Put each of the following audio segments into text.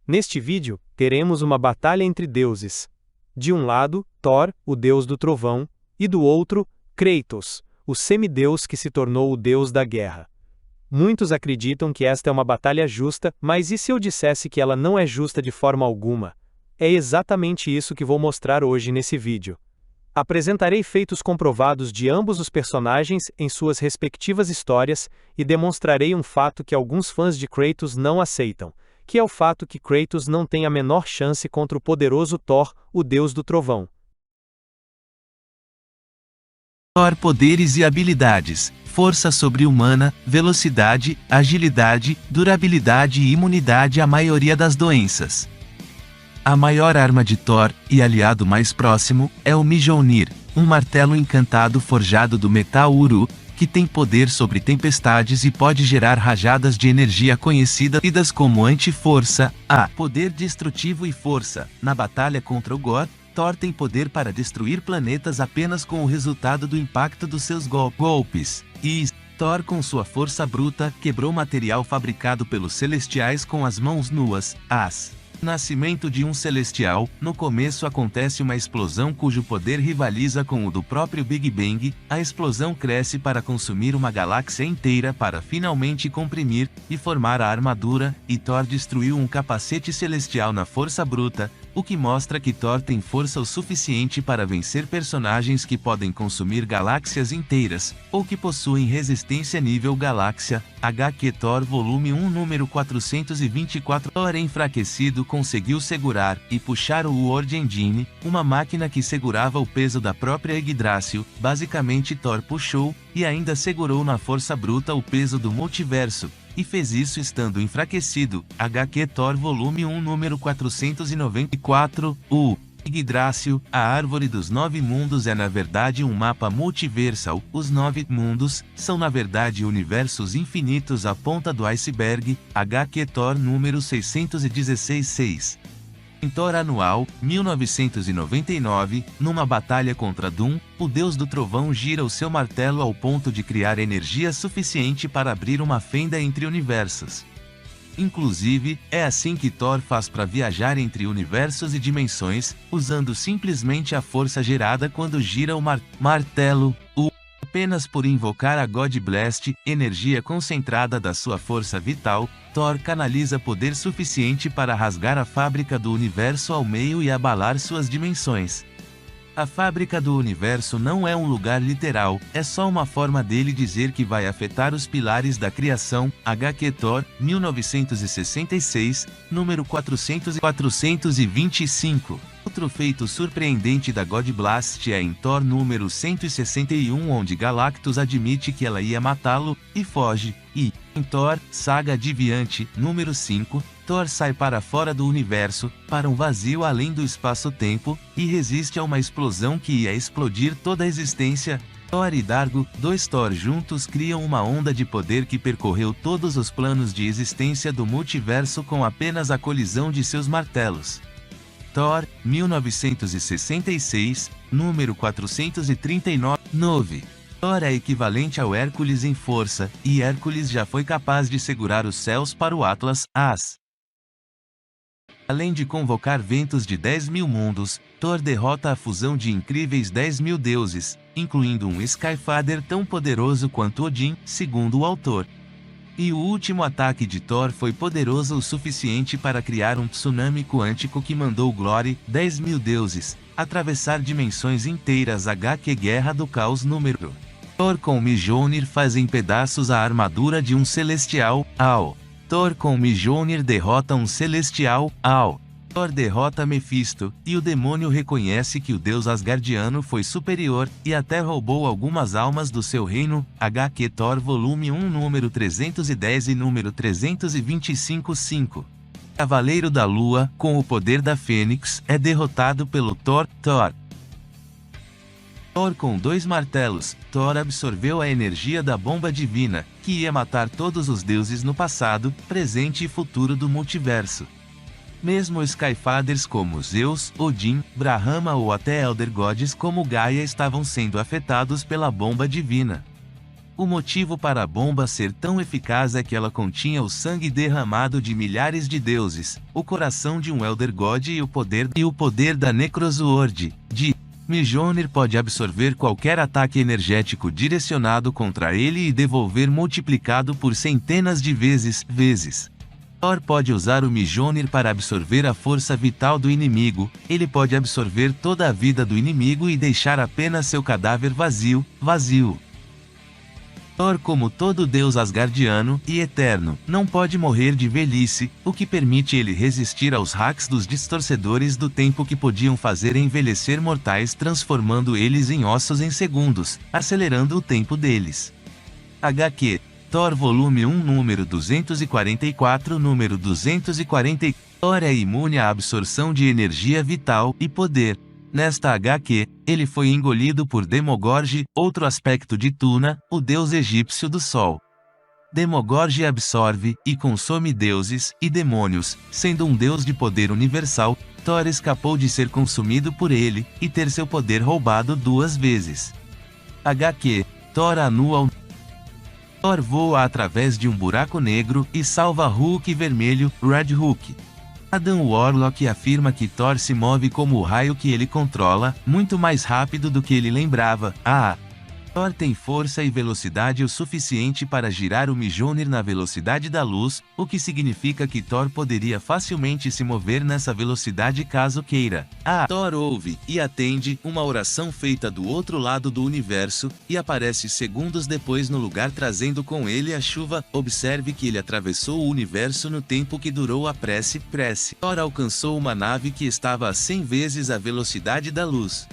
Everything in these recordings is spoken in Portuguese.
Neste vídeo, teremos uma batalha entre deuses. De um lado, Thor, o deus do trovão, e do outro, Kratos, o semideus que se tornou o deus da guerra. Muitos acreditam que esta é uma batalha justa, mas e se eu dissesse que ela não é justa de forma alguma? É exatamente isso que vou mostrar hoje nesse vídeo. Apresentarei feitos comprovados de ambos os personagens em suas respectivas histórias e demonstrarei um fato que alguns fãs de Kratos não aceitam, que é o fato que Kratos não tem a menor chance contra o poderoso Thor, o deus do trovão. Thor: poderes e habilidades: força sobre-humana, velocidade, agilidade, durabilidade e imunidade à maioria das doenças. A maior arma de Thor, e aliado mais próximo, é o Mjolnir, um martelo encantado forjado do metal Uru, que tem poder sobre tempestades e pode gerar rajadas de energia conhecidas como anti-força, poder destrutivo e força. Na batalha contra o Gorr, Thor tem poder para destruir planetas apenas com o resultado do impacto dos seus golpes. Thor, com sua força bruta, quebrou material fabricado pelos Celestiais com as mãos nuas. Nascimento de um Celestial: no começo acontece uma explosão cujo poder rivaliza com o do próprio Big Bang. A explosão cresce para consumir uma galáxia inteira para finalmente comprimir e formar a armadura, e Thor destruiu um capacete celestial na força bruta, o que mostra que Thor tem força o suficiente para vencer personagens que podem consumir galáxias inteiras, ou que possuem resistência nível galáxia. HQ Thor Volume 1 número 424. Thor enfraquecido conseguiu segurar e puxar o World Engine, uma máquina que segurava o peso da própria Yggdrasil. Basicamente, Thor puxou, e ainda segurou na força bruta o peso do multiverso, e fez isso estando enfraquecido. HQ Thor Volume 1 número 494. O Yggdrasil, a Árvore dos Nove Mundos, é na verdade um mapa multiversal. Os Nove Mundos são na verdade universos infinitos. A ponta do iceberg. HQ Thor número 616-6. Em Thor Anual, 1999, numa batalha contra Doom, o deus do trovão gira o seu martelo ao ponto de criar energia suficiente para abrir uma fenda entre universos. Inclusive, é assim que Thor faz para viajar entre universos e dimensões, usando simplesmente a força gerada quando gira o martelo. Apenas por invocar a God Blast, energia concentrada da sua força vital, Thor canaliza poder suficiente para rasgar a fábrica do universo ao meio e abalar suas dimensões. A fábrica do universo não é um lugar literal, é só uma forma dele dizer que vai afetar os pilares da criação. HQ Thor, 1966, número 425. Outro feito surpreendente da God Blast é em Thor número 161, onde Galactus admite que ela ia matá-lo, e foge. E, em Thor, Saga Adiviante, número 5, Thor sai para fora do universo, para um vazio além do espaço-tempo, e resiste a uma explosão que ia explodir toda a existência. Thor e Dargo, dois Thor juntos criam uma onda de poder que percorreu todos os planos de existência do multiverso com apenas a colisão de seus martelos. Thor, 1966, número 439. Thor é equivalente ao Hércules em força, e Hércules já foi capaz de segurar os céus para o Atlas. Além de convocar ventos de 10.000 mundos, Thor derrota a fusão de incríveis 10.000 deuses, incluindo um Skyfather tão poderoso quanto Odin, segundo o autor. E o último ataque de Thor foi poderoso o suficiente para criar um tsunami quântico que mandou Glory, 10.000 deuses, atravessar dimensões inteiras. HQ Guerra do Caos número. Thor com Mjolnir faz em pedaços a armadura de um Celestial. Thor com Mjolnir derrota um Celestial. Thor derrota Mephisto, e o demônio reconhece que o deus asgardiano foi superior, e até roubou algumas almas do seu reino. HQ Thor Volume 1 número 310 e número 325-5. Cavaleiro da Lua, com o poder da Fênix, é derrotado pelo Thor. Thor com dois martelos. Thor absorveu a energia da bomba divina, que ia matar todos os deuses no passado, presente e futuro do multiverso. Mesmo Skyfathers como Zeus, Odin, Brahma ou até Elder Gods como Gaia estavam sendo afetados pela bomba divina. O motivo para a bomba ser tão eficaz é que ela continha o sangue derramado de milhares de deuses, o coração de um Elder God e o poder da Necrosword, de Mjolnir pode absorver qualquer ataque energético direcionado contra ele e devolver multiplicado por centenas de vezes. Thor pode usar o Mjolnir para absorver a força vital do inimigo, ele pode absorver toda a vida do inimigo e deixar apenas seu cadáver vazio. Thor, como todo deus asgardiano e eterno, não pode morrer de velhice, o que permite ele resistir aos hacks dos distorcedores do tempo que podiam fazer envelhecer mortais transformando eles em ossos em segundos, acelerando o tempo deles. HQ Thor Volume 1 Número 244 Número 240 Thor é imune à absorção de energia vital e poder. Nesta HQ, ele foi engolido por Demogorgon, outro aspecto de Tuna, o deus egípcio do sol. Demogorgon absorve e consome deuses e demônios, sendo um deus de poder universal. Thor escapou de ser consumido por ele e ter seu poder roubado 2 vezes. HQ Thor Annual Thor voa através de um buraco negro e salva Hulk vermelho, Red Hulk. Adam Warlock afirma que Thor se move como o raio que ele controla, muito mais rápido do que ele lembrava. Thor tem força e velocidade o suficiente para girar o Mjolnir na velocidade da luz, o que significa que Thor poderia facilmente se mover nessa velocidade caso queira. Thor ouve e atende uma oração feita do outro lado do universo, e aparece segundos depois no lugar trazendo com ele a chuva. Observe que ele atravessou o universo no tempo que durou a prece. Thor alcançou uma nave que estava a 100 vezes a velocidade da luz.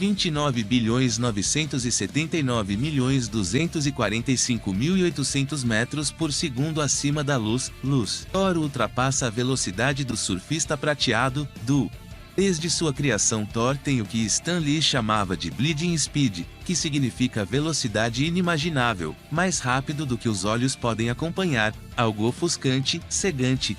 29.979.245.800 metros por segundo acima da luz. Thor ultrapassa a velocidade do surfista prateado, Desde sua criação Thor tem o que Stan Lee chamava de Bleeding Speed, que significa velocidade inimaginável, mais rápido do que os olhos podem acompanhar, algo ofuscante, cegante.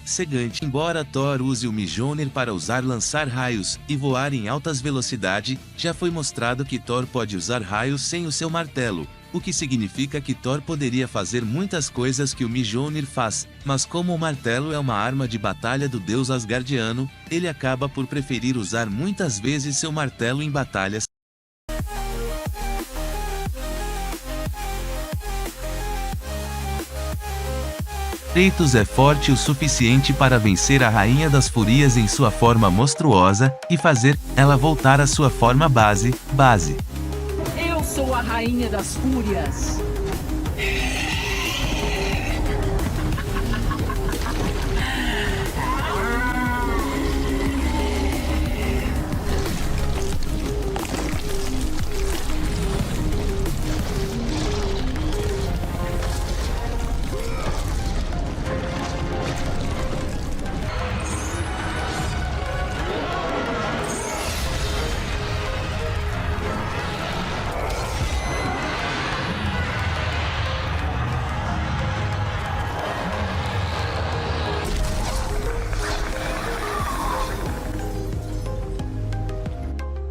Embora Thor use o Mjolnir para lançar raios e voar em altas velocidades, já foi mostrado que Thor pode usar raios sem o seu martelo, o que significa que Thor poderia fazer muitas coisas que o Mjolnir faz, mas como o martelo é uma arma de batalha do deus asgardiano, ele acaba por preferir usar muitas vezes seu martelo em batalhas. Kratos é forte o suficiente para vencer a Rainha das Fúrias em sua forma monstruosa, e fazer ela voltar à sua forma base. Eu sou a Rainha das Fúrias.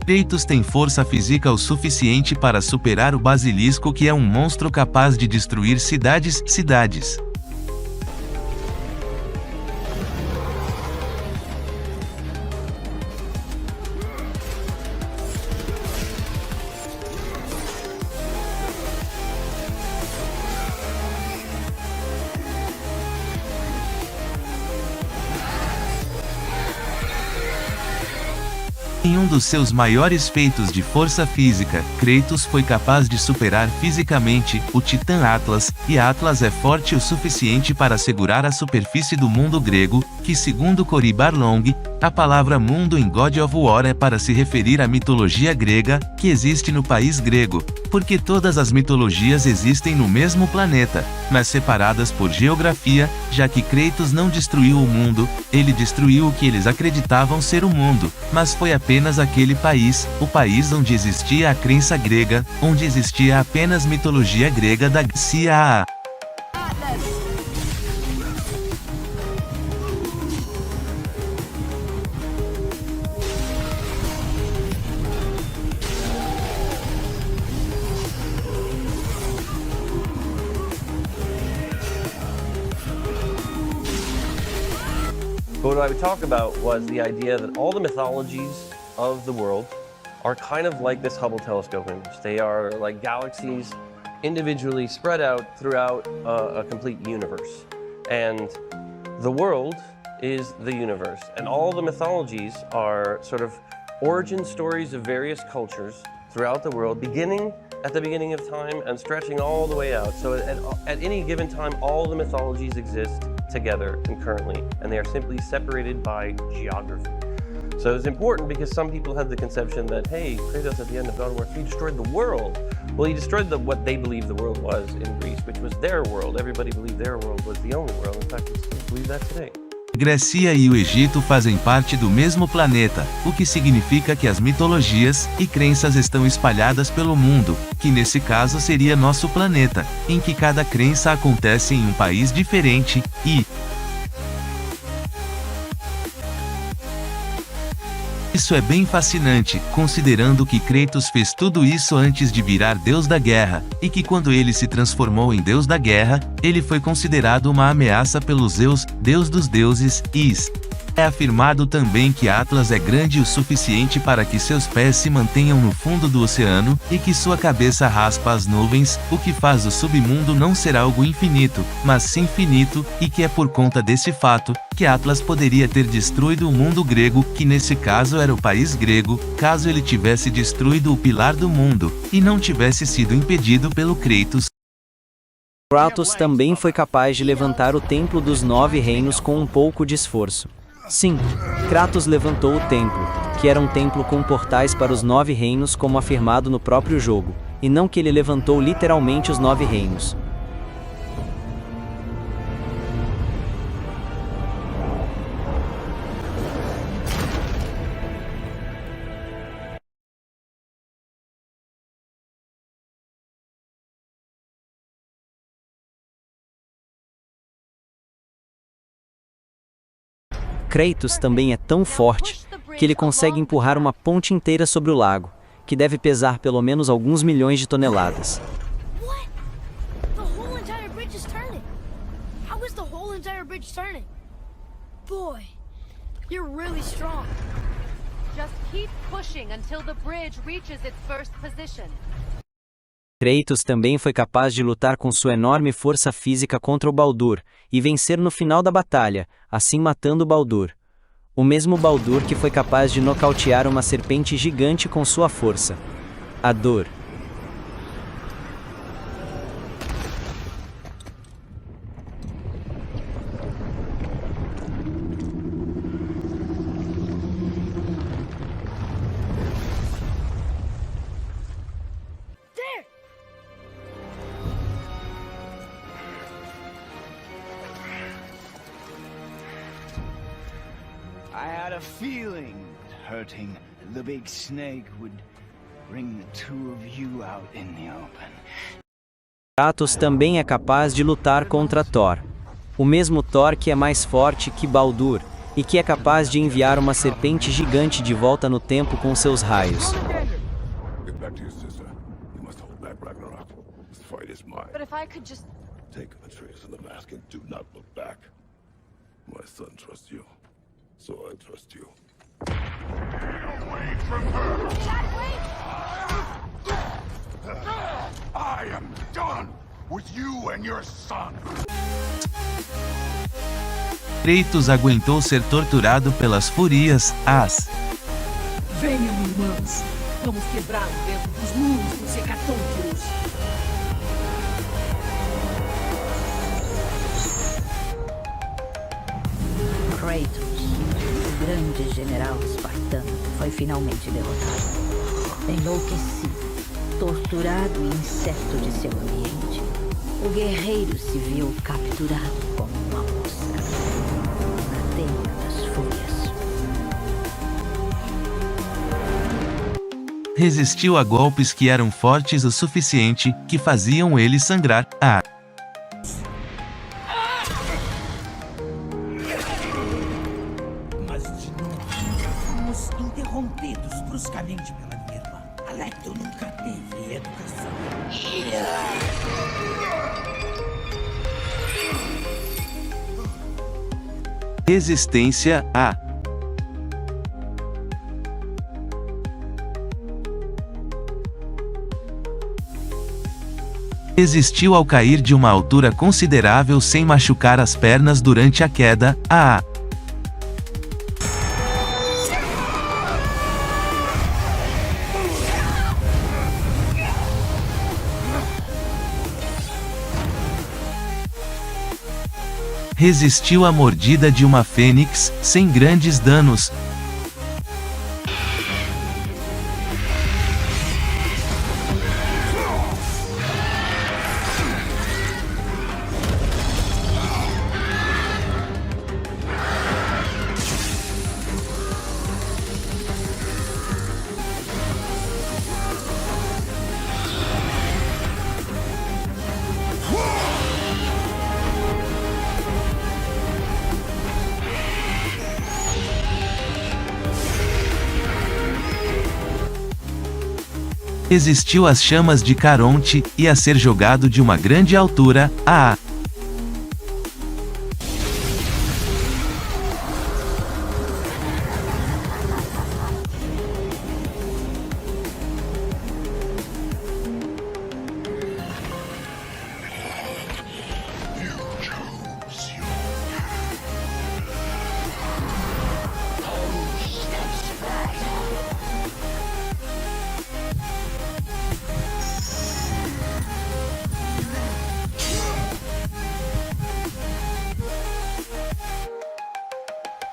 Kratos tem força física o suficiente para superar o basilisco, que é um monstro capaz de destruir cidades. Em um dos seus maiores feitos de força física, Kratos foi capaz de superar fisicamente o Titã Atlas, e Atlas é forte o suficiente para segurar a superfície do mundo grego, que segundo Cory Barlong, a palavra mundo em God of War é para se referir à mitologia grega, que existe no país grego, porque todas as mitologias existem no mesmo planeta, mas separadas por geografia, já que Kratos não destruiu o mundo, ele destruiu o que eles acreditavam ser o mundo, mas foi apenas aquele país, o país onde existia a crença grega, onde existia apenas mitologia grega da Grécia. what I would talk about was the idea that all the mythologies of the world are kind of like this Hubble telescope image. They are like galaxies individually spread out throughout a complete universe. And the world is the universe. And all the mythologies are sort of origin stories of various cultures throughout the world, beginning at the beginning of time and stretching all the way out. So at any given time, all the mythologies exist together concurrently, and they are simply separated by geography. So it's important because some people had the conception that, hey, Kratos at the end of God of War 3 destroyed the world. Well, he destroyed what they believed the world was in Greece, which was their world. Everybody believed their world was the only world. In fact, we still believe that today. Grécia e o Egito fazem parte do mesmo planeta, o que significa que as mitologias e crenças estão espalhadas pelo mundo, que nesse caso seria nosso planeta, em que cada crença acontece em um país diferente, e isso é bem fascinante, considerando que Kratos fez tudo isso antes de virar Deus da Guerra, e que quando ele se transformou em Deus da Guerra, ele foi considerado uma ameaça pelos Zeus, Deus dos deuses, e é afirmado também que Atlas é grande o suficiente para que seus pés se mantenham no fundo do oceano, e que sua cabeça raspa as nuvens, o que faz o submundo não ser algo infinito, mas sim finito, e que é por conta desse fato, que Atlas poderia ter destruído o mundo grego, que nesse caso era o país grego, caso ele tivesse destruído o pilar do mundo, e não tivesse sido impedido pelo Kratos. Kratos também foi capaz de levantar o Templo dos Nove Reinos com um pouco de esforço. Sim, Kratos levantou o templo, que era um templo com portais para os 9 reinos como afirmado no próprio jogo, e não que ele levantou literalmente os 9 reinos. Kratos também é tão forte que ele consegue empurrar uma ponte inteira sobre o lago, que deve pesar pelo menos alguns milhões de toneladas. What? The whole entire bridge is turning. How is the whole entire bridge turning? Boy, you're really strong. Just keep pushing until the bridge reaches its first position. Kratos também foi capaz de lutar com sua enorme força física contra o Baldur, e vencer no final da batalha, assim matando Baldur. O mesmo Baldur que foi capaz de nocautear uma serpente gigante com sua força. A dor. I had a feeling hurting the big snake would bring the two of you out in the open. Kratos também é capaz de lutar contra Thor. O mesmo Thor que é mais forte que Baldur, e que é capaz de enviar uma serpente gigante de volta no tempo com seus raios. Get back to your sister. You must hold back Ragnarok. This fight is mine. But if I could just... Take Atreus and the mask and do not look back. My son trusts you, so I trust you. Get away from her! I am done with you and your son! Kratos aguentou ser torturado pelas fúrias, as... Venham, irmãos. Vamos quebrar o vento dos muros dos hecatônquiros. Kratos, o grande general espartano, foi finalmente derrotado. Enlouquecido, torturado e incerto de seu ambiente, o guerreiro se viu capturado como uma mosca na teia das fúrias. Resistiu a golpes que eram fortes o suficiente, que faziam ele sangrar, a... Mas de novo, fomos interrompidos bruscamente pela minha irmã. Alecto nunca teve educação. Resistência A. Resistiu ao cair de uma altura considerável sem machucar as pernas durante a queda. A. Resistiu à mordida de uma fênix, sem grandes danos. Resistiu às chamas de Caronte, e a ser jogado de uma grande altura. A.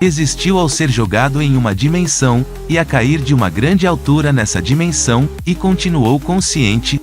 Resistiu ao ser jogado em uma dimensão, e a cair de uma grande altura nessa dimensão, e continuou consciente.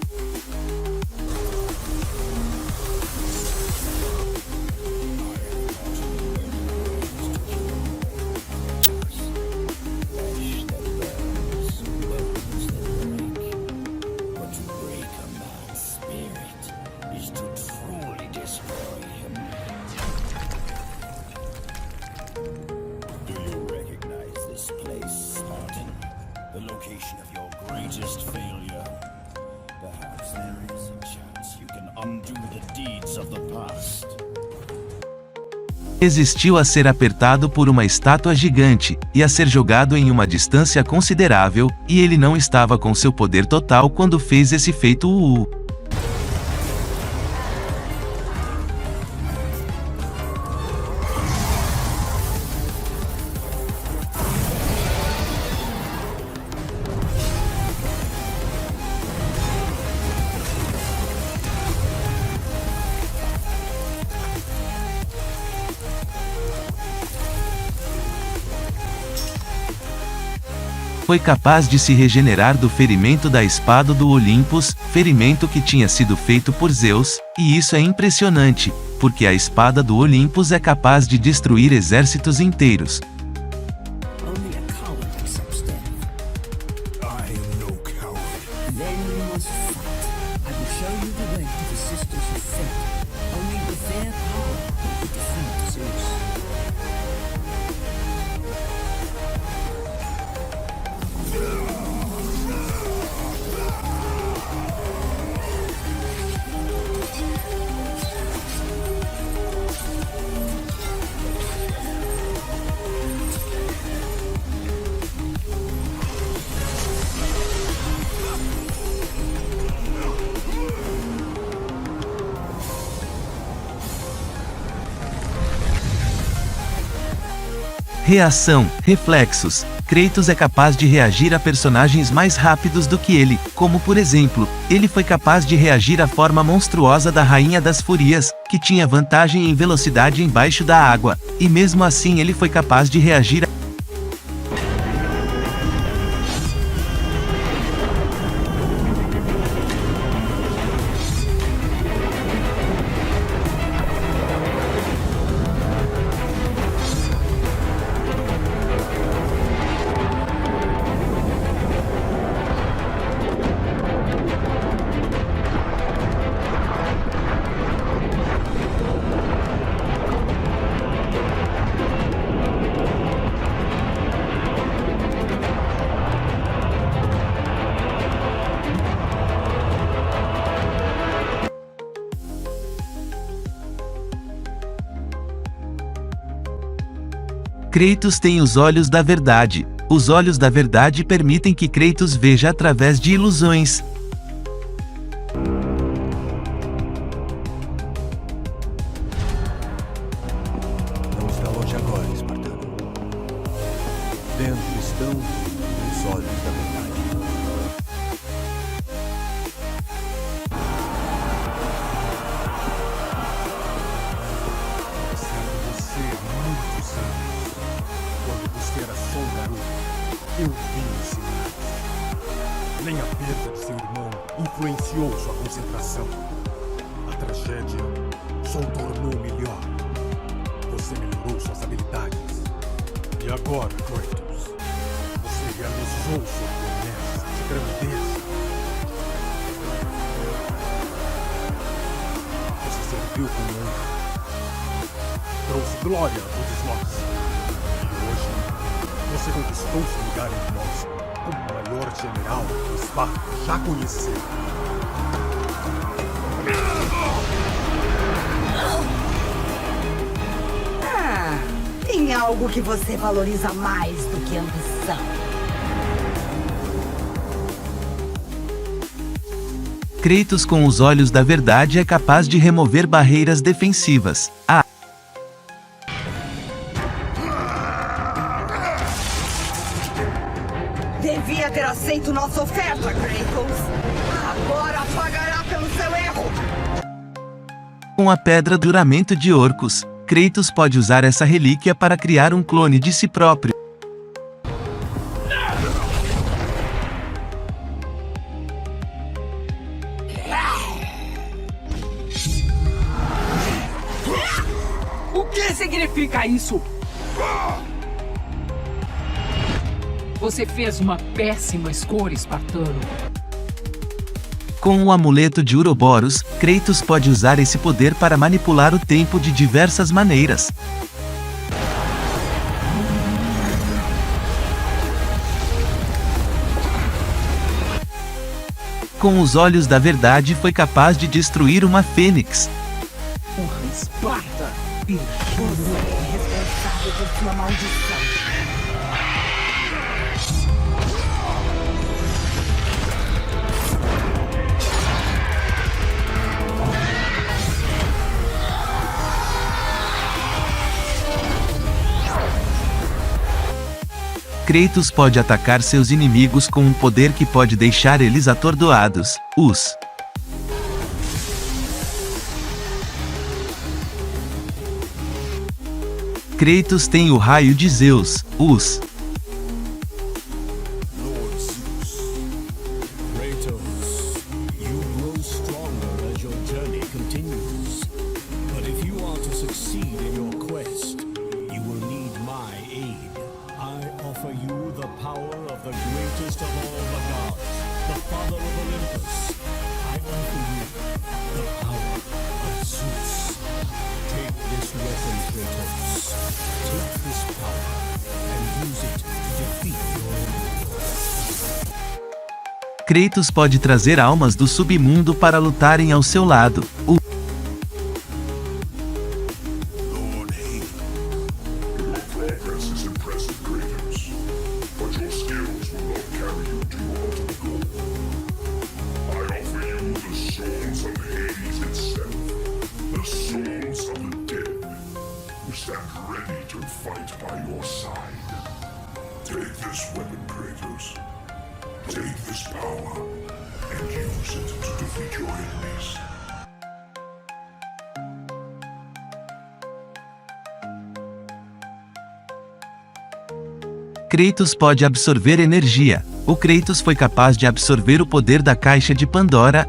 Resistiu a ser apertado por uma estátua gigante, e a ser jogado em uma distância considerável, e ele não estava com seu poder total quando fez esse feito. Foi capaz de se regenerar do ferimento da espada do Olympus, ferimento que tinha sido feito por Zeus, e isso é impressionante, porque a espada do Olympus é capaz de destruir exércitos inteiros. Reação, reflexos. Kratos é capaz de reagir a personagens mais rápidos do que ele, como por exemplo, ele foi capaz de reagir à forma monstruosa da Rainha das Fúrias, que tinha vantagem em velocidade embaixo da água, e mesmo assim ele foi capaz de reagir a Kratos tem os olhos da verdade. Os olhos da verdade permitem que Kratos veja através de ilusões. Não está longe agora, espartano. Dentro estão os olhos da verdade. Eu vi os sinais. Nem a perda de seu irmão influenciou sua concentração. A tragédia só o tornou melhor. Você melhorou suas habilidades. E agora, Kratos, você realizou sua promessa de grandeza. Você serviu com honra. Trouxe glória a todos nós. E hoje, você conquistou seu lugar entre nós como o maior general que Esparta já conheceu. Tem algo que você valoriza mais do que ambição. Kratos com os olhos da verdade é capaz de remover barreiras defensivas. Devia ter aceito nossa oferta, Kratos. Agora pagará pelo seu erro. Com a pedra do juramento de Orcus, Kratos pode usar essa relíquia para criar um clone de si próprio. O que significa isso? Você fez uma péssima escolha, espartano. Com o amuleto de Uroboros, Kratos pode usar esse poder para manipular o tempo de diversas maneiras. Com os olhos da verdade foi capaz de destruir uma fênix. Porra, Esparta! Você é responsável por sua maldição. Kratos pode atacar seus inimigos com um poder que pode deixar eles atordoados. Kratos tem o raio de Zeus, Lord Zeus, Kratos, you grow stronger as your journey continues. But if you are to succeed in your quest, you will need my aid. I offer you the power of the greatest of all the gods, the father of Olympus. I offer you the power of Zeus. Take this weapon, Kratos. Take this power and use it to defeat your enemies. Kratos pode trazer almas do submundo para lutarem ao seu lado. Lord Hades, your progress is impressive, Kratos, but your skills will not carry you to your ultimate goal. I offer you the souls of Hades itself, the souls of the dead, who stand ready to fight by your side. Take this weapon, Kratos. Take this power and use it to defeat your enemies. Kratos pode absorver energia. O Kratos foi capaz de absorver o poder da Caixa de Pandora.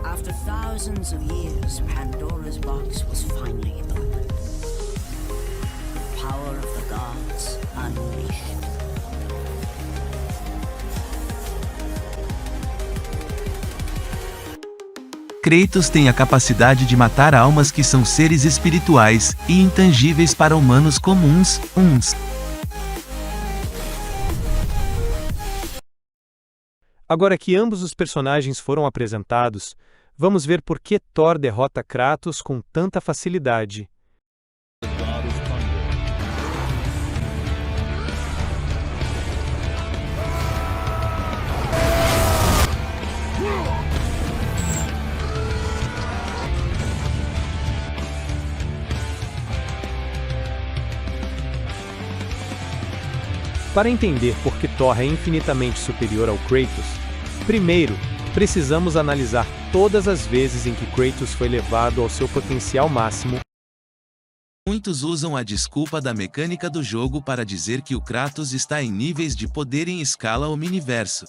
After thousands of years, Pandora's box was finally opened. The power of the gods unleashed. Kratos tem a capacidade de matar almas que são seres espirituais e intangíveis para humanos comuns. Agora que ambos os personagens foram apresentados, vamos ver por que Thor derrota Kratos com tanta facilidade. The god of thunder Para entender por que Thor é infinitamente superior ao Kratos, primeiro, precisamos analisar todas as vezes em que Kratos foi levado ao seu potencial máximo. Muitos usam a desculpa da mecânica do jogo para dizer que o Kratos está em níveis de poder em escala Omniverso.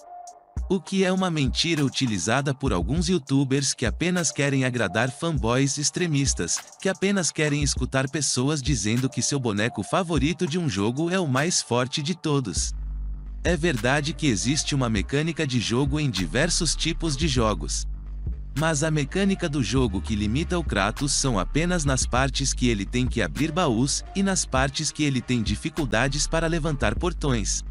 O que é uma mentira utilizada por alguns youtubers que apenas querem agradar fanboys extremistas, que apenas querem escutar pessoas dizendo que seu boneco favorito de um jogo é o mais forte de todos. É verdade que existe uma mecânica de jogo em diversos tipos de jogos. Mas a mecânica do jogo que limita o Kratos são apenas nas partes que ele tem que abrir baús, e nas partes que ele tem dificuldades para levantar portões.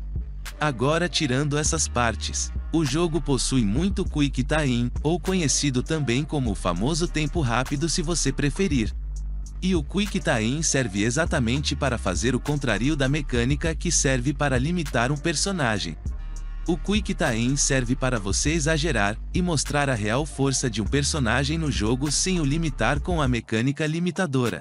Agora, tirando essas partes, o jogo possui muito Quick Time, ou conhecido também como o famoso tempo rápido se você preferir. E o Quick Time serve exatamente para fazer o contrário da mecânica que serve para limitar um personagem. O Quick Time serve para você exagerar e mostrar a real força de um personagem no jogo sem o limitar com a mecânica limitadora.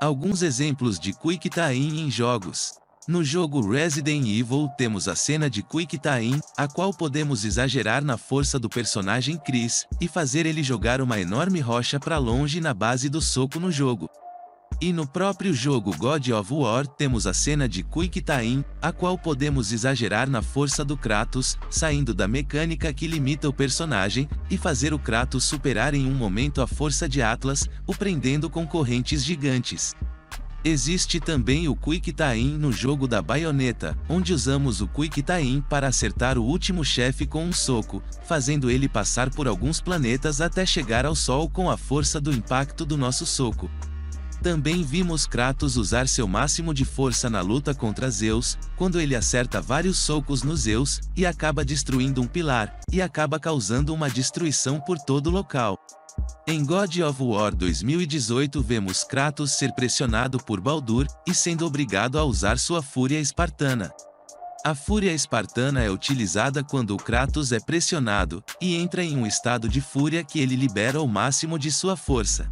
Alguns exemplos de Quick Time em jogos. No jogo Resident Evil temos a cena de Quick Time, a qual podemos exagerar na força do personagem Chris, e fazer ele jogar uma enorme rocha para longe na base do soco no jogo. E no próprio jogo God of War temos a cena de Quick Time, a qual podemos exagerar na força do Kratos, saindo da mecânica que limita o personagem, e fazer o Kratos superar em um momento a força de Atlas, o prendendo com correntes gigantes. Existe também o Quick Time no jogo da Bayonetta, onde usamos o Quick Time para acertar o último chefe com um soco, fazendo ele passar por alguns planetas até chegar ao sol com a força do impacto do nosso soco. Também vimos Kratos usar seu máximo de força na luta contra Zeus, quando ele acerta vários socos no Zeus, e acaba destruindo um pilar, e acaba causando uma destruição por todo o local. Em God of War 2018 vemos Kratos ser pressionado por Baldur, e sendo obrigado a usar sua Fúria Espartana. A Fúria Espartana é utilizada quando o Kratos é pressionado, e entra em um estado de fúria que ele libera o máximo de sua força.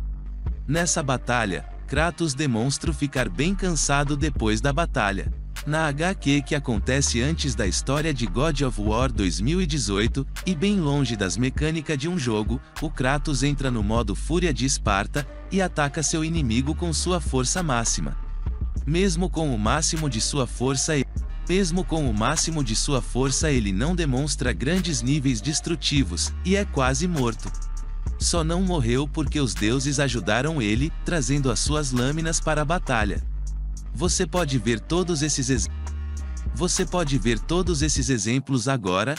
Nessa batalha, Kratos demonstra ficar bem cansado depois da batalha. Na HQ que acontece antes da história de God of War 2018, e bem longe das mecânicas de um jogo, o Kratos entra no modo Fúria de Esparta, e ataca seu inimigo com sua força máxima. Mesmo com o máximo de sua força ele não demonstra grandes níveis destrutivos, e é quase morto. Só não morreu porque os deuses ajudaram ele, trazendo as suas lâminas para a batalha. Você pode ver todos esses exemplos agora.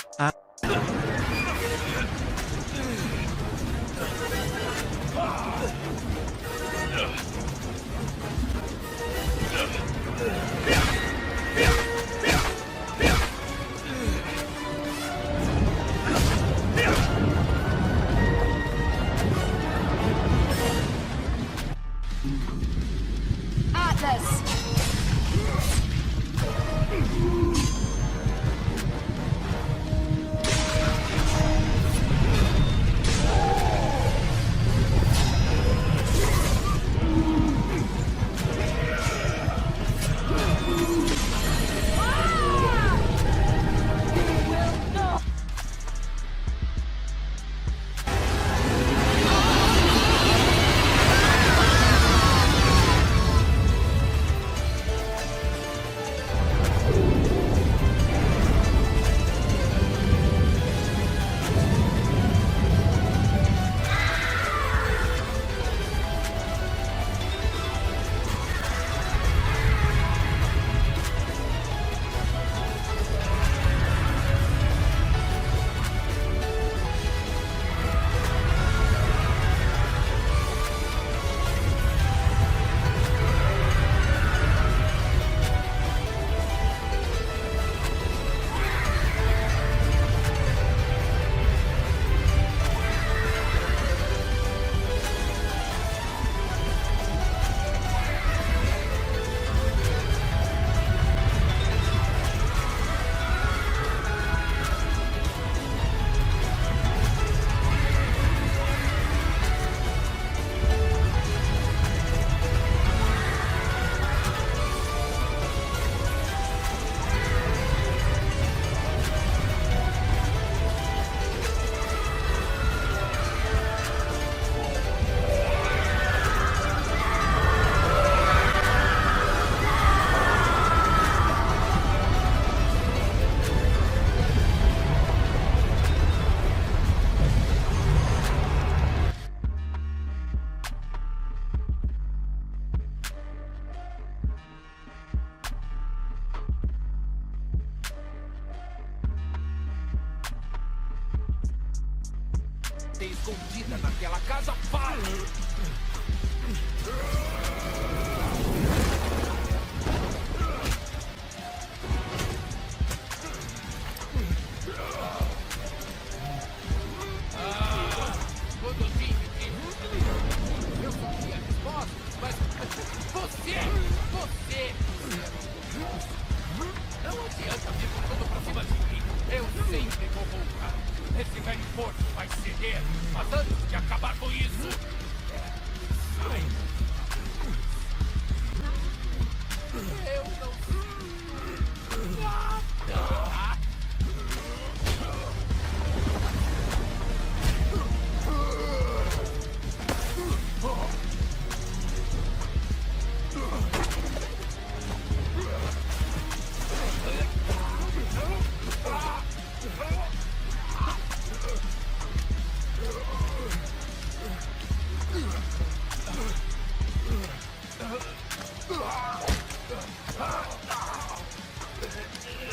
ter escondida naquela casa falha. Eu sabia a resposta, mas você! Não adianta vir correndo pra cima de mim. Eu sempre vou voltar. Esse velho porco vai ceder. Mas antes de acabar com isso... Sai! Eu não...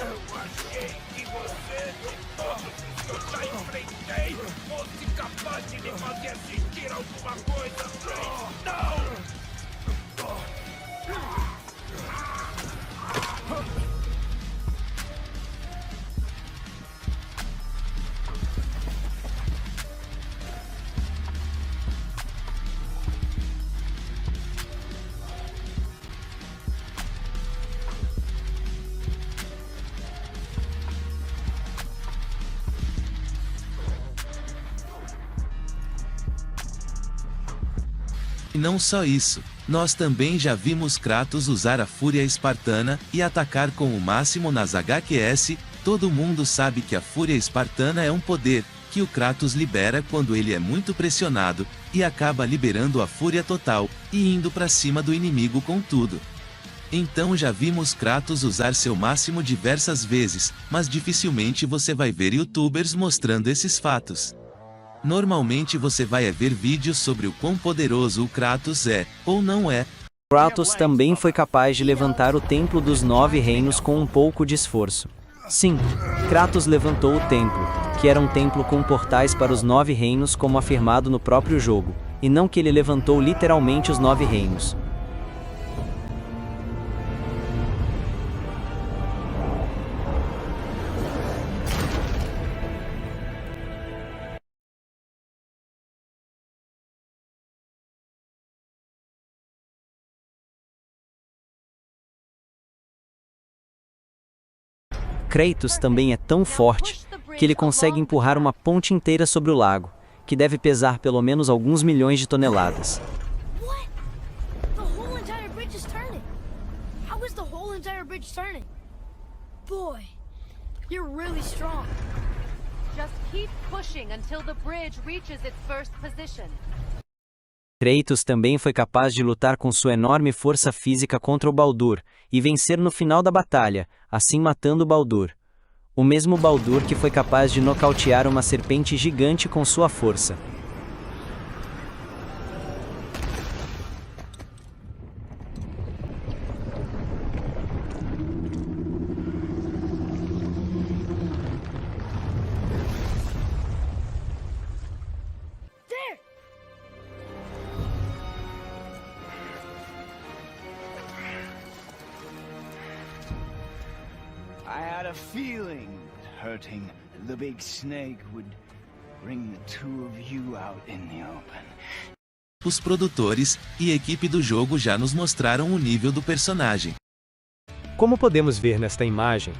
Eu achei que você, de todos os que eu já enfrentei, fosse capaz de me fazer sentir alguma coisa, Kratos. Não! E não só isso, nós também já vimos Kratos usar a fúria espartana e atacar com o máximo nas HQS. Todo mundo sabe que a fúria espartana é um poder que o Kratos libera quando ele é muito pressionado e acaba liberando a fúria total e indo pra cima do inimigo com tudo. Então já vimos Kratos usar seu máximo diversas vezes, mas dificilmente você vai ver YouTubers mostrando esses fatos. Normalmente você vai ver vídeos sobre o quão poderoso o Kratos é, ou não é. Kratos também foi capaz de levantar o Templo dos 9 Reinos com um pouco de esforço. Sim, Kratos levantou o templo, que era um templo com portais para os 9 reinos como afirmado no próprio jogo, e não que ele levantou literalmente os 9 reinos. Kratos também é tão forte que ele consegue empurrar uma ponte inteira sobre o lago, que deve pesar pelo menos alguns milhões de toneladas. What? The whole entire bridge is turning. How is the whole entire bridge turning? Boy, you're really strong. Just keep pushing until the bridge reaches its first position. Kratos também foi capaz de lutar com sua enorme força física contra o Baldur, e vencer no final da batalha, assim matando Baldur. O mesmo Baldur que foi capaz de nocautear uma serpente gigante com sua força. I had a feeling that hurting the big snake would bring the two of you out in the open. Os produtores e equipe do jogo já nos mostraram o nível do personagem. Como podemos ver nesta imagem,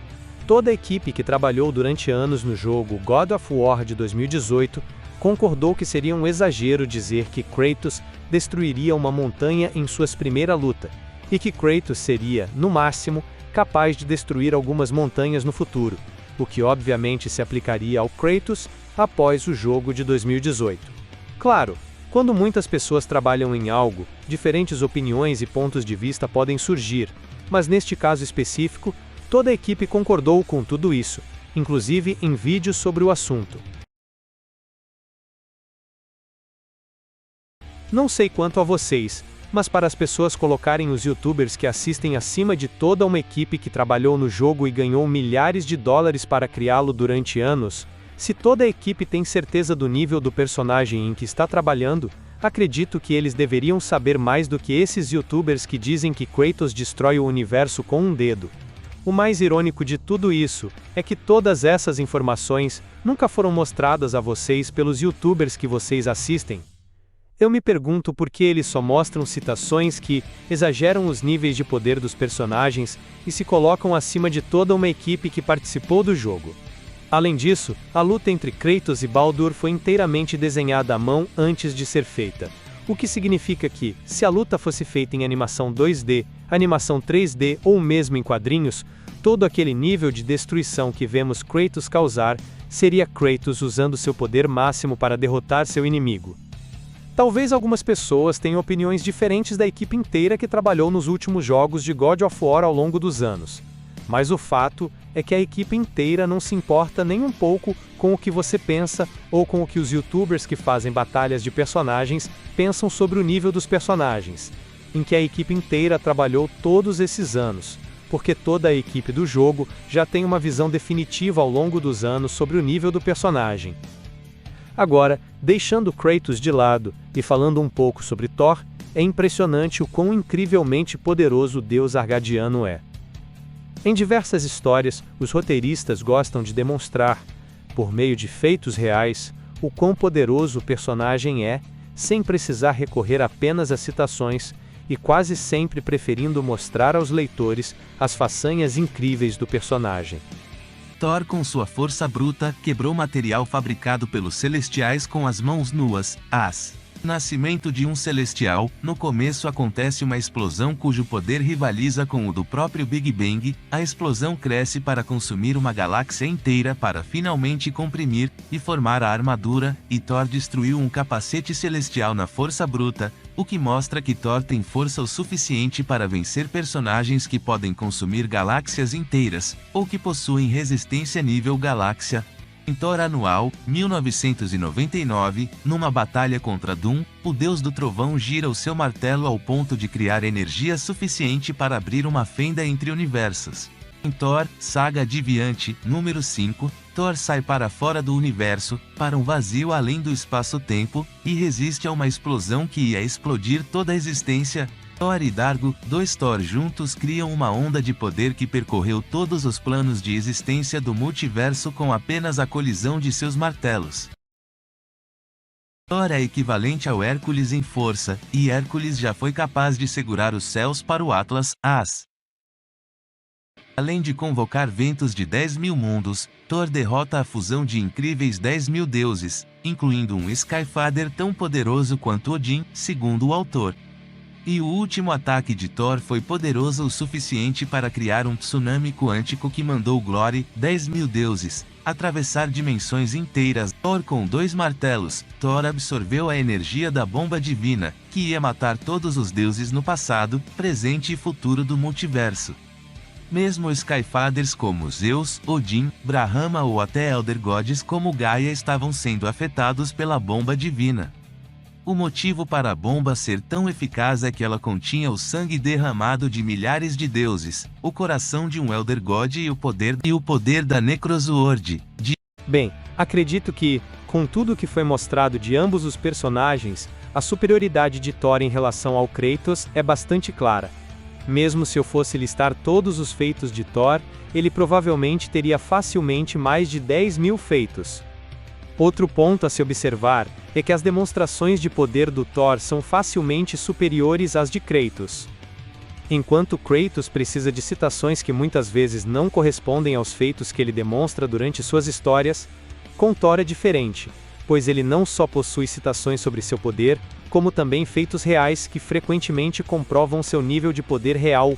toda a equipe que trabalhou durante anos no jogo God of War de 2018 concordou que seria um exagero dizer que Kratos destruiria uma montanha em sua primeira luta, e que Kratos seria, no máximo, capaz de destruir algumas montanhas no futuro, o que obviamente se aplicaria ao Kratos após o jogo de 2018. Claro, quando muitas pessoas trabalham em algo, diferentes opiniões e pontos de vista podem surgir, mas neste caso específico, toda a equipe concordou com tudo isso, inclusive em vídeos sobre o assunto. Não sei quanto a vocês, mas para as pessoas colocarem os YouTubers que assistem acima de toda uma equipe que trabalhou no jogo e ganhou milhares de dólares para criá-lo durante anos, Se toda a equipe tem certeza do nível do personagem em que está trabalhando, acredito que eles deveriam saber mais do que esses youtubers que dizem que Kratos destrói o universo com um dedo. O mais irônico de tudo isso é que todas essas informações nunca foram mostradas a vocês pelos youtubers que vocês assistem. Eu me pergunto por que eles só mostram citações que exageram os níveis de poder dos personagens e se colocam acima de toda uma equipe que participou do jogo. Além disso, a luta entre Kratos e Baldur foi inteiramente desenhada à mão antes de ser feita. O que significa que, se a luta fosse feita em animação 2D, animação 3D ou mesmo em quadrinhos, todo aquele nível de destruição que vemos Kratos causar, seria Kratos usando seu poder máximo para derrotar seu inimigo. Talvez algumas pessoas tenham opiniões diferentes da equipe inteira que trabalhou nos últimos jogos de God of War ao longo dos anos. Mas o fato é que a equipe inteira não se importa nem um pouco com o que você pensa ou com o que os youtubers que fazem batalhas de personagens pensam sobre o nível dos personagens, em que a equipe inteira trabalhou todos esses anos, porque toda a equipe do jogo já tem uma visão definitiva ao longo dos anos sobre o nível do personagem. Agora, deixando Kratos de lado e falando um pouco sobre Thor, é impressionante o quão incrivelmente poderoso o deus argadiano é. Em diversas histórias, os roteiristas gostam de demonstrar, por meio de feitos reais, o quão poderoso o personagem é, sem precisar recorrer apenas a citações, e quase sempre preferindo mostrar aos leitores as façanhas incríveis do personagem. Thor, com sua força bruta, quebrou material fabricado pelos celestiais com as mãos nuas, Nascimento de um celestial. No começo acontece uma explosão cujo poder rivaliza com o do próprio Big Bang. A explosão cresce para consumir uma galáxia inteira para finalmente comprimir e formar a armadura, e Thor destruiu um capacete celestial na força bruta, o que mostra que Thor tem força o suficiente para vencer personagens que podem consumir galáxias inteiras, ou que possuem resistência nível galáxia. Em Thor Anual, 1999, numa batalha contra Doom, o deus do trovão gira o seu martelo ao ponto de criar energia suficiente para abrir uma fenda entre universos. Em Thor, Saga Adiviante, número 5, Thor sai para fora do universo, para um vazio além do espaço-tempo, e resiste a uma explosão que ia explodir toda a existência. Thor e Dargo, dois Thor juntos criam uma onda de poder que percorreu todos os planos de existência do multiverso com apenas a colisão de seus martelos. Thor é equivalente ao Hércules em força, e Hércules já foi capaz de segurar os céus para o Atlas, Além de convocar ventos de 10.000 mundos, Thor derrota a fusão de incríveis 10.000 deuses, incluindo um Skyfather tão poderoso quanto Odin, segundo o autor. E o último ataque de Thor foi poderoso o suficiente para criar um tsunami quântico que mandou Glory, 10.000 deuses, atravessar dimensões inteiras. Thor com 2 martelos. Thor absorveu a energia da bomba divina, que ia matar todos os deuses no passado, presente e futuro do multiverso. Mesmo Skyfathers como Zeus, Odin, Brahma ou até Elder Gods como Gaia estavam sendo afetados pela bomba divina. O motivo para a bomba ser tão eficaz é que ela continha o sangue derramado de milhares de deuses, o coração de um Elder God e o poder da Necrosword. Bem, acredito que, com tudo o que foi mostrado de ambos os personagens, a superioridade de Thor em relação ao Kratos é bastante clara. Mesmo se eu fosse listar todos os feitos de Thor, ele provavelmente teria facilmente mais de 10.000 feitos. Outro ponto a se observar é que as demonstrações de poder do Thor são facilmente superiores às de Kratos. Enquanto Kratos precisa de citações que muitas vezes não correspondem aos feitos que ele demonstra durante suas histórias, com Thor é diferente, pois ele não só possui citações sobre seu poder, como também feitos reais que frequentemente comprovam seu nível de poder real.